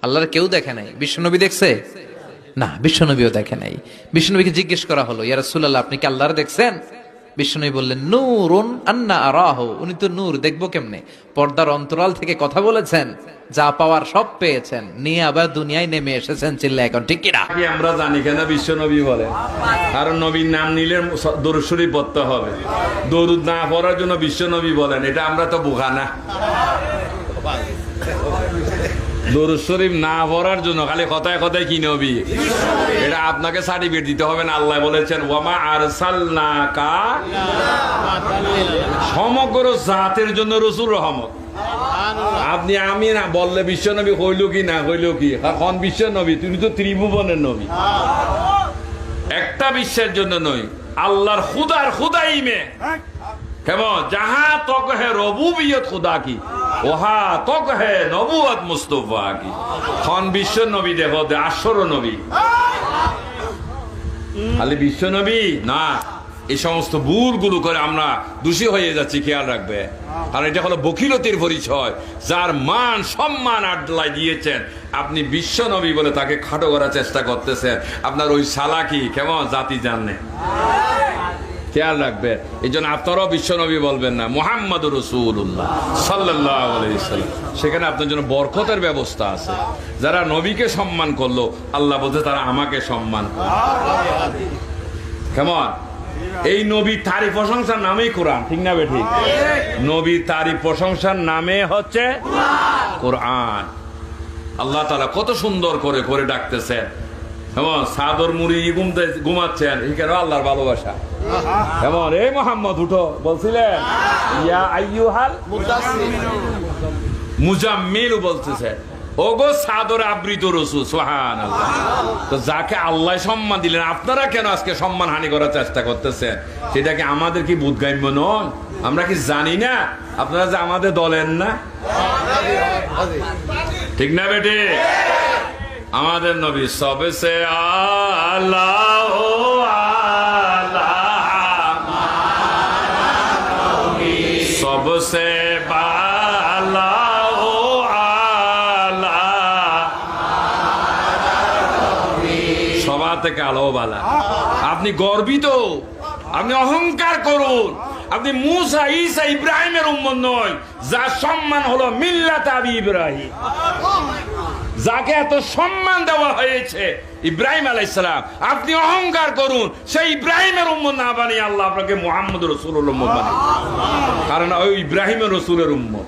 আল্লাহর কেউ দেখে নাই, বিশ্বনবী দেখছে না, বিশ্বনবীও দেখে নাই। বিশ্বনবীকে জিজ্ঞেস করা হলো, ইয়া রাসূলুল্লাহ আপনি কি আল্লাহর দেখছেন? বিশ্বনবী বললেন, নূরুন আন্না আরাহু, উনি তো নূর, দেখবো কেমনে? পর্দার অন্তরাল থেকে কথা বলেছেন, যা পাওয়ার সব পেয়েছেন, নিয়ে আবার দুনিয়ায় নেমে এসেছেন। চিল্লা এখন ঠিক কিনা? আমরা জানি কেন বিশ্ব নবী বলে, কারণ নবীর নাম নিলে দরুদ শরীফ পড়তে হবে। দরুদ না পড়ার জন্য বিশ্ব নবী বলেন, এটা আমরা তো বোকা না। দরুদ শরীফ না পড়ার জন্য খালি কথায় কথায় কি নবী, এটা আপনাকে সার্টিফিকেট দিতে হবে না। আল্লাহ বলেছেন, ওয়ামা আরসালনাকা, সমগ্র জাতের জন্য রাসূল রহমত। আপনি আমি না বললে বিশ্ব নবী হইল কি না হইল কি, এখন বিশ্ব নবী, তুমি তো ত্রিভুবনের নবী, একটা বিশ্বের জন্য নই, আল্লাহর খুদার খুদাই মে কেমন যাহা তক হে রবুবিয়ত খুদা কি, ওহা তক হে নবুয়ত মুস্তাফা কি। খন বিশ্ব নবী দেখো, আসর নবী, খালি বিশ্ব নবী না। এই সমস্ত ভুলগুলো করে আমরা দোষী হয়ে যাচ্ছি, খেয়াল রাখবে। কারণ এটা হলো বখিলতির পরিচয়। যার মান সম্মান আল্লাহ দিয়েছেন, আপনি বিশ্ব নবী বলে তাকে খাটো করার চেষ্টা করতেছেন। আপনার ওই সালাকি কেমন জাতি জানে, খেয়াল রাখবে। এই জন্য আপনারাও বিশ্ব নবী বলবেন না, মুহাম্মাদুর রাসূলুল্লাহ সাল্লাল্লাহু আলাইহি ওয়াসাল্লাম। সেখানে আপনার জন্য বরকতের ব্যবস্থা আছে। যারা নবীকে সম্মান করলো, আল্লাহ বলতে তারা আমাকে সম্মান করলো। কেমন? এই নবীর তারিফ প্রশংসার নামেই কোরআন, ঠিক না বেঠিক? নবীর তারিফ প্রশংসার নামে হচ্ছে কোরআন। আল্লাহ তাআলা কত সুন্দর করে করে ডাকতেছেন। কেমন? সাদর মুড়ি ঘুমাচ্ছেন, এখানে আল্লাহর ভালোবাসা। কেমন? এই মোহাম্মদ উঠো বলছিলেন, ইয়া আইয়ুহাল মুজাম্মিল বলতেছেন, ওগো সাদর আবৃত রাসূল, সুবহানাল্লাহ। তো যাকে আল্লাহ সম্মান দিলেন, আপনারা কেন আজকে সম্মান হানি করার চেষ্টা করতেছেন? সেটা কি আমাদের কি বোধগম্য নয়? আমরা কি জানি না আপনারা যে আমাদের দলের না? ঠিক না বেটে? আমাদের নবী সবসে আলা ও আলা, সবসে বালা ও আলা, সবার থেকে আলো বালা। আপনি গর্বিত, আপনি অহংকার করুন। আপনি মুসা, ঈসা, ইব্রাহিমের উম্মত নয়, যার সম্মান হলো মিল্লাত আবি ইব্রাহিম। যাকে এত সম্মান দেওয়া হয়েছে, ইব্রাহিম আলাইহিস সালাম, আপনি অহংকার করুন। সেই ইব্রাহিমের উম্মত না বানিয়ে আল্লাহ আপনাকে মুহাম্মদ রাসূলুল্লাহ উম্মত বানিয়ে, কারণ ওই ইব্রাহিমের রাসূলের উম্মত।